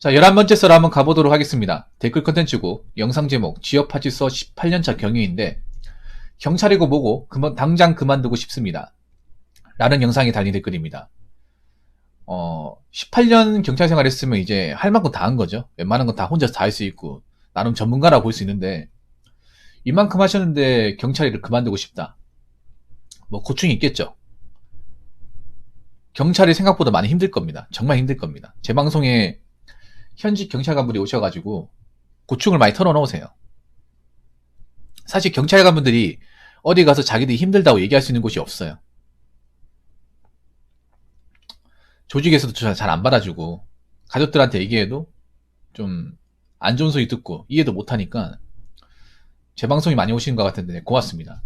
자, 11번째 썰 한번 가보도록 하겠습니다. 댓글 컨텐츠고 영상 제목 지역파출소 18년차 경위인데 경찰이고 뭐고 당장 그만두고 싶습니다. 라는 영상이 달린 댓글입니다. 18년 경찰 생활했으면 이제 할 만큼 다 한 거죠. 웬만한 건 다 혼자서 다 할 수 있고 나름 전문가라고 볼 수 있는데 이만큼 하셨는데 경찰 일을 그만두고 싶다. 뭐 고충이 있겠죠. 경찰이 생각보다 많이 힘들 겁니다. 정말 힘들 겁니다. 제 방송에 현직 경찰관분들이 오셔가지고 고충을 많이 털어놓으세요. 사실 경찰관분들이 어디 가서 자기들이 힘들다고 얘기할 수 있는 곳이 없어요. 조직에서도 잘 안 받아주고 가족들한테 얘기해도 좀 안 좋은 소리 듣고 이해도 못하니까 제 방송이 많이 오시는 것 같은데 고맙습니다.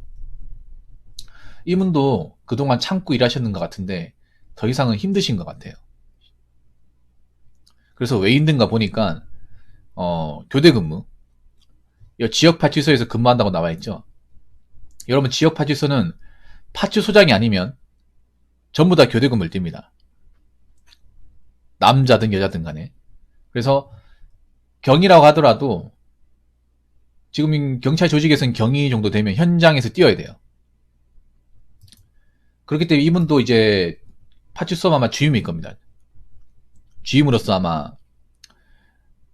이분도 그동안 참고 일하셨는 것 같은데 더 이상은 힘드신 것 같아요. 그래서 왜 힘든가 보니까 교대 근무, 지역파출소에서 근무한다고 나와있죠. 여러분, 지역파출소는 파출소장이 아니면 전부 다 교대 근무를 띱니다. 남자든 여자든 간에. 그래서 경이라고 하더라도 지금 경찰 조직에서는 경이 정도 되면 현장에서 뛰어야 돼요. 그렇기 때문에 이분도 이제 파출소 아마 주임일 겁니다. 주임으로서 아마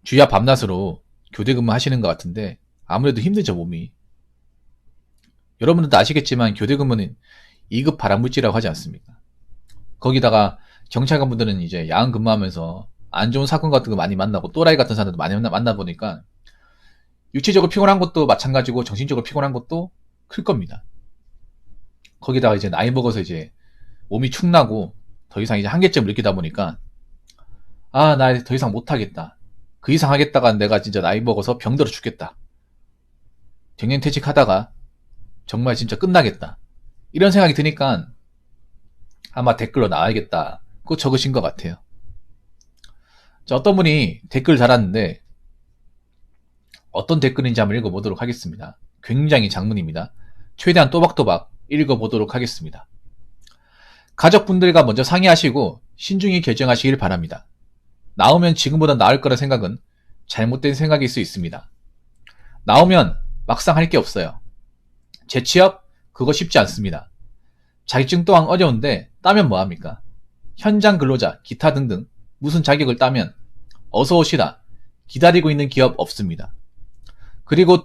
주야 밤낮으로 교대 근무 하시는 것 같은데 아무래도 힘들죠, 몸이. 여러분들도 아시겠지만 교대 근무는 2급 발암물질이라고 하지 않습니까? 거기다가 경찰관분들은 이제 야간 근무하면서 안 좋은 사건 같은 거 많이 만나고 또라이 같은 사람들도 많이 만나보니까 육체적으로 피곤한 것도 마찬가지고 정신적으로 피곤한 것도 클 겁니다. 거기다가 이제 나이 먹어서 이제 몸이 축나고 더 이상 이제 한계점을 느끼다 보니까 나 더 이상 못하겠다. 그 이상 하겠다가 내가 진짜 나이 먹어서 병들어 죽겠다. 정년퇴직하다가 정말 진짜 끝나겠다. 이런 생각이 드니까 아마 댓글로 나와야겠다. 그거 적으신 것 같아요. 자, 어떤 분이 댓글 달았는데 어떤 댓글인지 한번 읽어보도록 하겠습니다. 굉장히 장문입니다. 최대한 또박또박 읽어보도록 하겠습니다. 가족분들과 먼저 상의하시고 신중히 결정하시길 바랍니다. 나오면 지금보다 나을 거라 생각은 잘못된 생각일 수 있습니다. 나오면 막상 할 게 없어요. 재취업? 그거 쉽지 않습니다. 자격증 또한 어려운데 따면 뭐합니까? 현장 근로자, 기타 등등 무슨 자격을 따면 어서 오시라 기다리고 있는 기업 없습니다. 그리고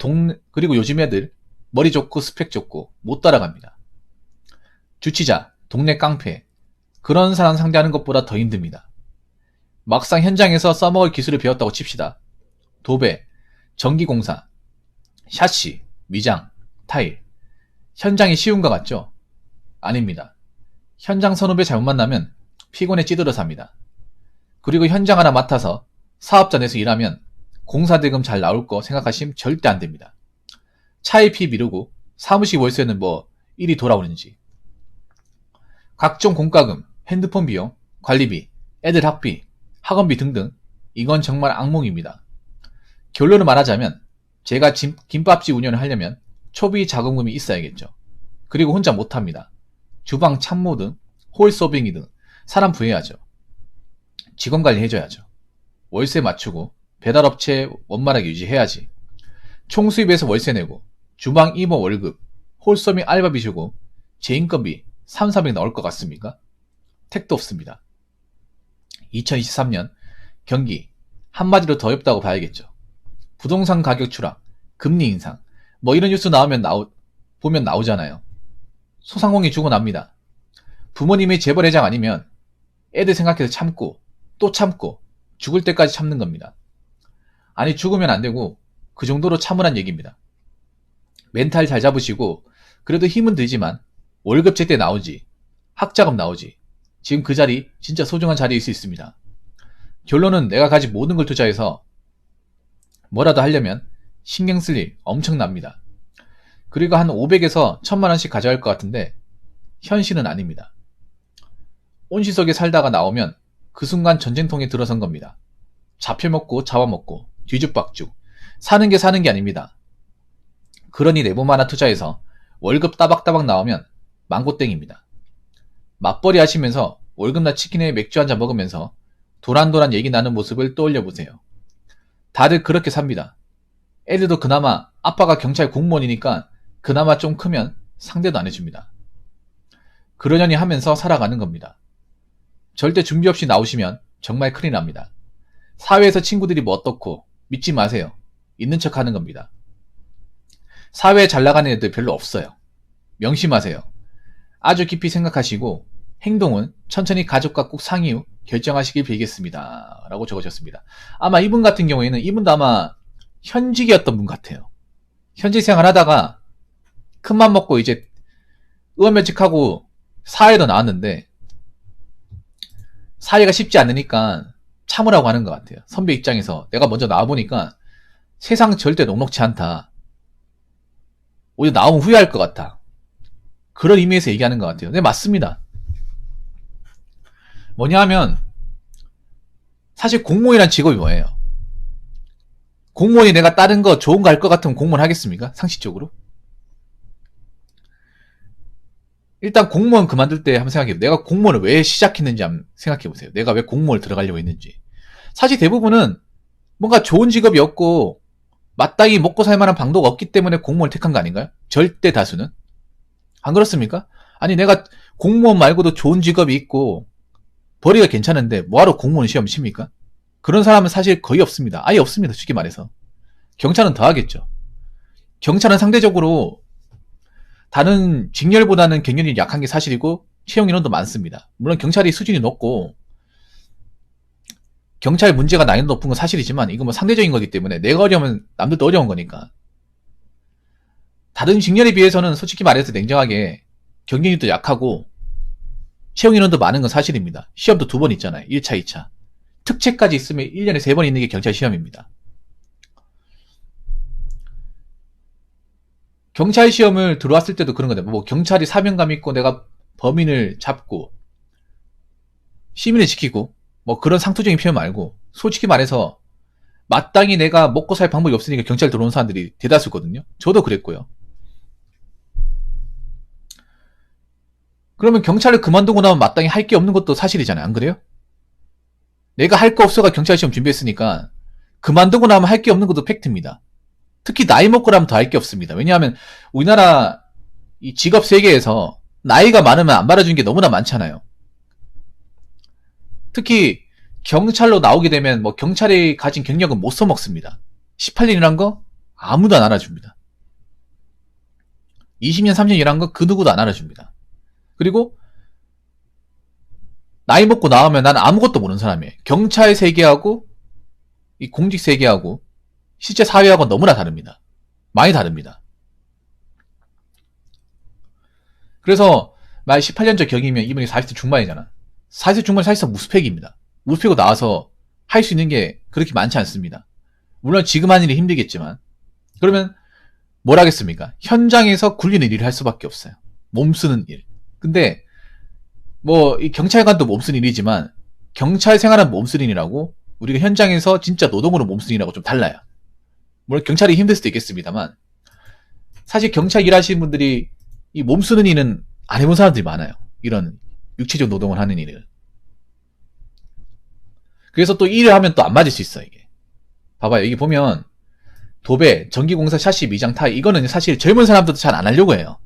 요즘 애들 머리 좋고 스펙 좋고 못 따라갑니다. 주치자, 동네 깡패 그런 사람 상대하는 것보다 더 힘듭니다. 막상 현장에서 써먹을 기술을 배웠다고 칩시다. 도배, 전기공사, 샤시, 미장, 타일 현장이 쉬운 것 같죠? 아닙니다. 현장 선후배 잘못 만나면 피곤에 찌들어서 합니다. 그리고 현장 하나 맡아서 사업자 내서 일하면 공사대금 잘 나올 거 생각하시면 절대 안 됩니다. 차이피 미루고 사무실 월세는 뭐 일이 돌아오는지. 각종 공과금, 핸드폰 비용, 관리비, 애들 학비, 학원비 등등 이건 정말 악몽입니다. 결론을 말하자면 제가 김밥집 운영을 하려면 초비 자금금이 있어야겠죠. 그리고 혼자 못합니다. 주방 참모 등 홀서빙이 등 사람 부여해야죠. 직원 관리 해줘야죠. 월세 맞추고 배달업체 원만하게 유지해야지. 총수입에서 월세 내고 주방 이모 월급 홀서빙 알바비 주고 제 인건비 3, 400 나올 것 같습니까? 택도 없습니다. 2023년 경기 한마디로 더 어렵다고 봐야겠죠. 부동산 가격 추락, 금리 인상 뭐 이런 뉴스 보면 나오잖아요. 소상공인 죽어납니다. 부모님의 재벌회장 아니면 애들 생각해서 참고 또 참고 죽을 때까지 참는 겁니다. 아니 죽으면 안 되고 그 정도로 참으란 얘기입니다. 멘탈 잘 잡으시고 그래도 힘은 들지만 월급 제때 나오지 학자금 나오지 지금 그 자리 진짜 소중한 자리일 수 있습니다. 결론은 내가 가진 모든 걸 투자해서 뭐라도 하려면 신경 쓸 일 엄청납니다. 그리고 한 500에서 1000만원씩 가져갈 것 같은데 현실은 아닙니다. 온시석에 살다가 나오면 그 순간 전쟁통에 들어선 겁니다. 잡혀먹고 잡아먹고 뒤죽박죽 사는 게 아닙니다. 그러니 내몸 하나 투자해서 월급 따박따박 나오면 망고땡입니다. 맞벌이 하시면서 월급날 치킨에 맥주 한잔 먹으면서 도란도란 얘기 나는 모습을 떠올려 보세요. 다들 그렇게 삽니다. 애들도 그나마 아빠가 경찰 공무원이니까 그나마 좀 크면 상대도 안 해줍니다. 그러려니 하면서 살아가는 겁니다. 절대 준비 없이 나오시면 정말 큰일 납니다. 사회에서 친구들이 뭐 어떻고 믿지 마세요. 있는 척 하는 겁니다. 사회에 잘 나가는 애들 별로 없어요. 명심하세요. 아주 깊이 생각하시고 행동은 천천히 가족과 꼭 상의 후 결정하시길 빌겠습니다. 라고 적으셨습니다. 아마 이분 같은 경우에는 이분도 아마 현직이었던 분 같아요. 현직 생활 하다가 큰맘 먹고 이제 의원면직하고 사회도 나왔는데 사회가 쉽지 않으니까 참으라고 하는 것 같아요. 선배 입장에서 내가 먼저 나와보니까 세상 절대 녹록지 않다. 오히려 나오면 후회할 것 같다. 그런 의미에서 얘기하는 것 같아요. 네, 맞습니다. 뭐냐 하면 사실 공무원이란 직업이 뭐예요? 공무원이 내가 다른 거 좋은 거 할 것 같으면 공무원 하겠습니까? 상식적으로? 일단 공무원 그만둘 때 한번 생각해보세요. 내가 공무원을 왜 시작했는지 한번 생각해보세요. 내가 왜 공무원을 들어가려고 했는지. 사실 대부분은 뭔가 좋은 직업이 없고 마땅히 먹고 살 만한 방도가 없기 때문에 공무원을 택한 거 아닌가요? 절대 다수는. 안 그렇습니까? 아니 내가 공무원 말고도 좋은 직업이 있고 벌이가 괜찮은데 뭐하러 공무원 시험 칩니까? 그런 사람은 사실 거의 없습니다. 아예 없습니다. 쉽게 말해서. 경찰은 더 하겠죠. 경찰은 상대적으로 다른 직렬보다는 경륜이 약한 게 사실이고 채용 인원도 많습니다. 물론 경찰이 수준이 높고 경찰 문제가 난이도 높은 건 사실이지만 이건 뭐 상대적인 거기 때문에 내가 어려우면 남들도 어려운 거니까. 다른 직렬에 비해서는 솔직히 말해서 냉정하게 경륜이 더 약하고 채용 인원도 많은 건 사실입니다. 시험도 2번 있잖아요. 1차, 2차. 특채까지 있으면 1년에 3번 있는 게 경찰 시험입니다. 경찰 시험을 들어왔을 때도 그런 거다. 뭐 경찰이 사명감 있고 내가 범인을 잡고 시민을 지키고 뭐 그런 상투적인 표현 말고 솔직히 말해서 마땅히 내가 먹고 살 방법이 없으니까 경찰 들어온 사람들이 대다수거든요. 저도 그랬고요. 그러면 경찰을 그만두고 나면 마땅히 할 게 없는 것도 사실이잖아요. 안 그래요? 내가 할 거 없어가 경찰 시험 준비했으니까 그만두고 나면 할 게 없는 것도 팩트입니다. 특히 나이 먹고 나면 더 할 게 없습니다. 왜냐하면 우리나라 이 직업 세계에서 나이가 많으면 안 받아주는 게 너무나 많잖아요. 특히 경찰로 나오게 되면 뭐 경찰이 가진 경력은 못 써먹습니다. 18년이란 거 아무도 안 알아줍니다. 20년, 30년이란 거 그 누구도 안 알아줍니다. 그리고 나이 먹고 나오면 난 아무것도 모르는 사람이에요. 경찰 세계하고 이 공직 세계하고 실제 사회하고 너무나 다릅니다. 많이 다릅니다. 그래서 만약 18년째 경이면 이분이 40대 중반이잖아. 40대 중반 사실상 무스펙입니다. 무스펙으로 나와서 할 수 있는 게 그렇게 많지 않습니다. 물론 지금 하는 일이 힘들겠지만 그러면 뭘 하겠습니까? 현장에서 굴리는 일을 할 수밖에 없어요. 몸 쓰는 일. 근데 뭐 이 경찰관도 몸 쓰는 일이지만 경찰 생활은 몸 쓰는 일이라고 우리가 현장에서 진짜 노동으로 몸 쓰는 일하고 좀 달라요. 물론 경찰이 힘들 수도 있겠습니다만 사실 경찰 일하시는 분들이 이 몸 쓰는 일은 안 해본 사람들이 많아요. 이런 육체적 노동을 하는 일을. 그래서 또 일을 하면 또 안 맞을 수 있어 이게. 봐봐요. 여기 보면 도배, 전기공사, 샤시, 미장, 타이 이거는 사실 젊은 사람들도 잘 안 하려고 해요.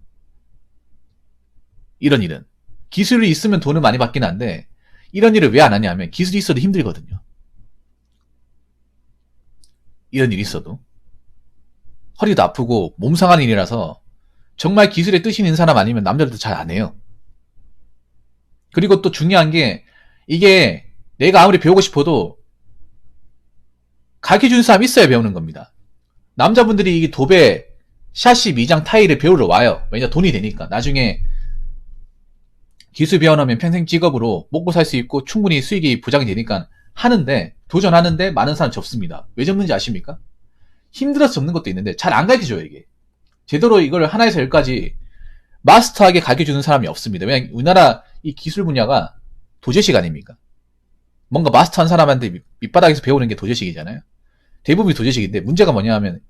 이런 일은. 기술이 있으면 돈을 많이 받긴 한데 이런 일을 왜 안 하냐면 기술이 있어도 힘들거든요. 이런 일이 있어도. 허리도 아프고 몸 상하는 일이라서 정말 기술에 뜻이 있는 사람 아니면 남자들도 잘 안 해요. 그리고 또 중요한 게 이게 내가 아무리 배우고 싶어도 가르쳐주는 사람이 있어야 배우는 겁니다. 남자분들이 이 도배, 샤시, 미장, 타이를 배우러 와요. 왜냐 돈이 되니까. 나중에 기술 배워놓으면 평생 직업으로 먹고 살 수 있고 충분히 수익이 보장이 되니까 하는데 도전하는데 많은 사람 접습니다. 왜 접는지 아십니까? 힘들어서 접는 것도 있는데 잘 안 가르쳐줘요 이게. 제대로 이걸 하나에서 열까지 마스터하게 가르쳐주는 사람이 없습니다. 왜냐면 우리나라 이 기술 분야가 도제식 아닙니까? 뭔가 마스터한 사람한테 밑바닥에서 배우는 게 도제식이잖아요. 대부분이 도제식인데 문제가 뭐냐 하면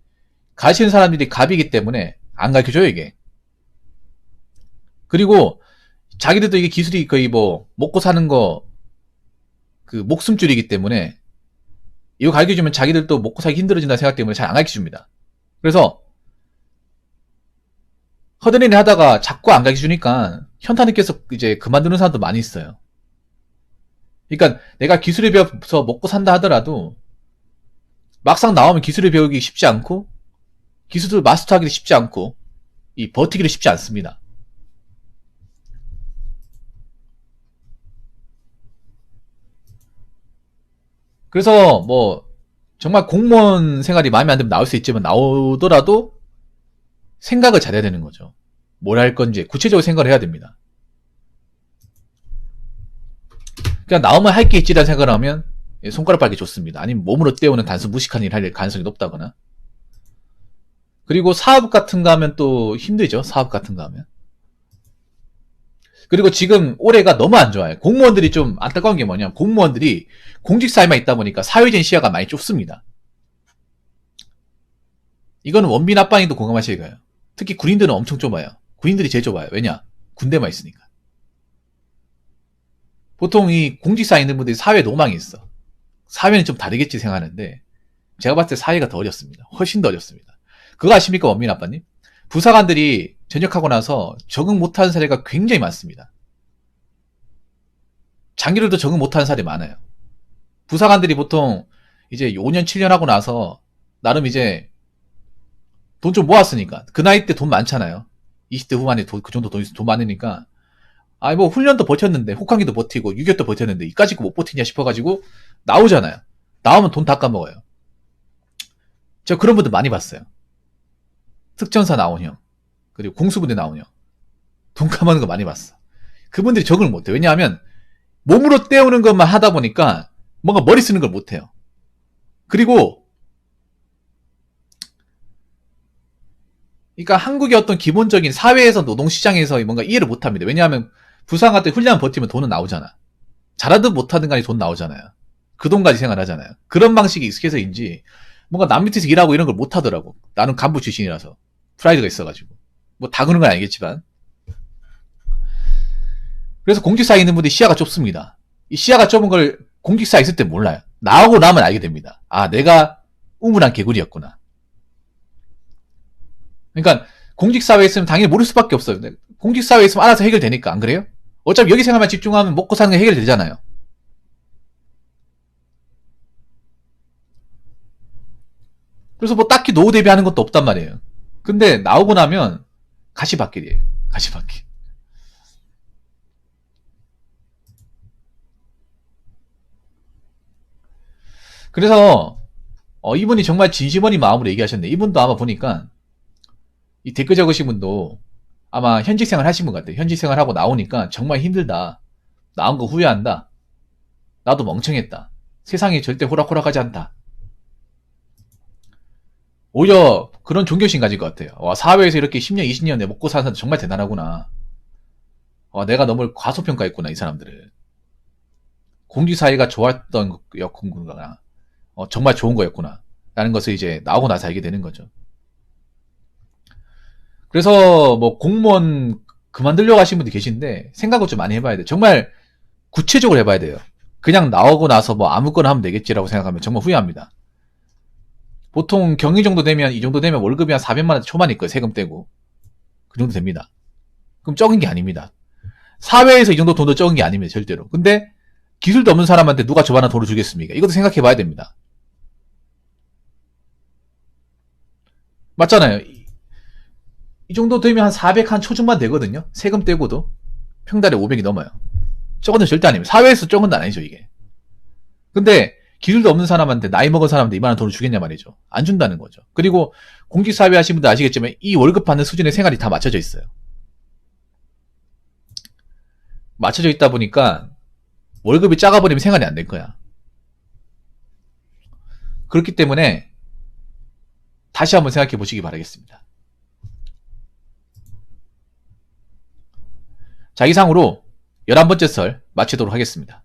가르치는 사람들이 갑이기 때문에 안 가르쳐줘요 이게. 그리고 자기들도 이게 기술이 거의 뭐 먹고 사는 거 그 목숨줄이기 때문에 이거 가르쳐주면 자기들도 먹고 살기 힘들어진다는 생각 때문에 잘 안 가르쳐줍니다. 그래서 허드렛일 하다가 자꾸 안 가르쳐주니까 현타 느껴서 이제 그만두는 사람도 많이 있어요. 그러니까 내가 기술을 배워서 먹고 산다 하더라도 막상 나오면 기술을 배우기 쉽지 않고 기술을 마스터하기도 쉽지 않고 이 버티기도 쉽지 않습니다. 그래서 뭐 정말 공무원 생활이 마음에 안 들면 나올 수 있지만 나오더라도 생각을 잘해야 되는 거죠. 뭘 할 건지 구체적으로 생각을 해야 됩니다. 그냥 나오면 할 게 있지라는 생각을 하면 손가락 빨기 좋습니다. 아니면 몸으로 때우는 단순 무식한 일을 할 가능성이 높다거나. 그리고 사업 같은 거 하면 또 힘들죠. 사업 같은 거 하면. 그리고 지금 올해가 너무 안 좋아요. 공무원들이 좀 안타까운 게 뭐냐면 공무원들이 공직사회만 있다 보니까 사회적인 시야가 많이 좁습니다. 이거는 원빈 앞방이도 공감하실 거예요. 특히 군인들은 엄청 좁아요. 군인들이 제일 좁아요. 왜냐? 군대만 있으니까. 보통 이 공직사회 있는 분들이 사회에 로망이 있어. 사회는 좀 다르겠지 생각하는데 제가 봤을 때 사회가 더 어렵습니다. 훨씬 더 어렵습니다. 그거 아십니까? 원빈 아빠님? 부사관들이 전역하고 나서 적응 못하는 사례가 굉장히 많습니다. 장기로도 적응 못하는 사례 많아요. 부사관들이 보통 이제 5년 7년 하고 나서 나름 이제 돈 좀 모았으니까 그 나이 때 돈 많잖아요. 20대 후반에 그 정도 돈 많으니까 뭐 훈련도 버텼는데 혹한기도 버티고 6.25도 버텼는데 이까짓 거 못 버티냐 싶어가지고 나오잖아요. 나오면 돈 다 까먹어요. 저 그런 분들 많이 봤어요. 특전사 나온 형 그리고 공수부대 나온 형 돈 까먹는 거 많이 봤어. 그분들이 적응을 못해. 왜냐하면 몸으로 때우는 것만 하다 보니까 뭔가 머리 쓰는 걸 못해요. 그리고 그러니까 한국의 어떤 기본적인 사회에서 노동시장에서 뭔가 이해를 못합니다. 왜냐하면 부상 같은 훈련 버티면 돈은 나오잖아. 잘하든 못하든 간에 돈 나오잖아요. 그 돈까지 생활하잖아요. 그런 방식이 익숙해서인지 뭔가 남 밑에서 일하고 이런 걸 못하더라고. 나는 간부 출신이라서 프라이드가 있어가지고 뭐 다 그런 건 아니겠지만. 그래서 공직사에 있는 분들이 시야가 좁습니다. 이 시야가 좁은 걸 공직사에 있을 때 몰라요. 나오고 나면 알게 됩니다. 아, 내가 우물한 개구리였구나. 그러니까 공직사회에 있으면 당연히 모를 수밖에 없어요. 공직사회에 있으면 알아서 해결되니까. 안 그래요? 어차피 여기 생활만 집중하면 먹고 사는 게 해결되잖아요. 그래서 뭐 딱히 노후 대비하는 것도 없단 말이에요. 근데 나오고 나면 가시밭길이에요. 가시밭길. 그래서 이분이 정말 진심 어린 마음으로 얘기하셨네. 이분도 아마 보니까 이 댓글 적으신 분도 아마 현직 생활 하신 분 같아요. 현직 생활 하고 나오니까 정말 힘들다. 나온 거 후회한다. 나도 멍청했다. 세상이 절대 호락호락하지 않다. 오히려 그런 존경심 가질 것 같아요. 와, 사회에서 이렇게 10년, 20년 내 먹고 사는 사람 정말 대단하구나. 와, 내가 너무 과소평가했구나, 이 사람들을. 공직사회가 좋았던 였구나. 정말 좋은 거였구나. 라는 것을 이제 나오고 나서 알게 되는 거죠. 그래서 뭐 공무원 그만두려고 하시는 분들 계신데 생각을 좀 많이 해봐야 돼요. 정말 구체적으로 해봐야 돼요. 그냥 나오고 나서 뭐 아무거나 하면 되겠지라고 생각하면 정말 후회합니다. 보통 경위 정도 되면 이 정도 되면 월급이 한 400만 원 초반일 거예요. 세금 떼고. 그 정도 됩니다. 그럼 적은 게 아닙니다. 사회에서 이 정도 돈도 적은 게 아닙니다. 절대로. 근데 기술도 없는 사람한테 누가 저만한 돈을 주겠습니까? 이것도 생각해 봐야 됩니다. 맞잖아요. 이 정도 되면 한 400 한 초중반 되거든요. 세금 떼고도. 평달에 500이 넘어요. 적은 건 절대 아닙니다. 사회에서 적은 건 아니죠, 이게. 근데 기술도 없는 사람한테 나이 먹은 사람한테 이만한 돈을 주겠냐 말이죠. 안 준다는 거죠. 그리고 공직사회 하신 분들 아시겠지만 이 월급 받는 수준의 생활이 다 맞춰져 있어요. 맞춰져 있다 보니까 월급이 작아버리면 생활이 안 될 거야. 그렇기 때문에 다시 한번 생각해 보시기 바라겠습니다. 자, 이상으로 11번째 설 마치도록 하겠습니다.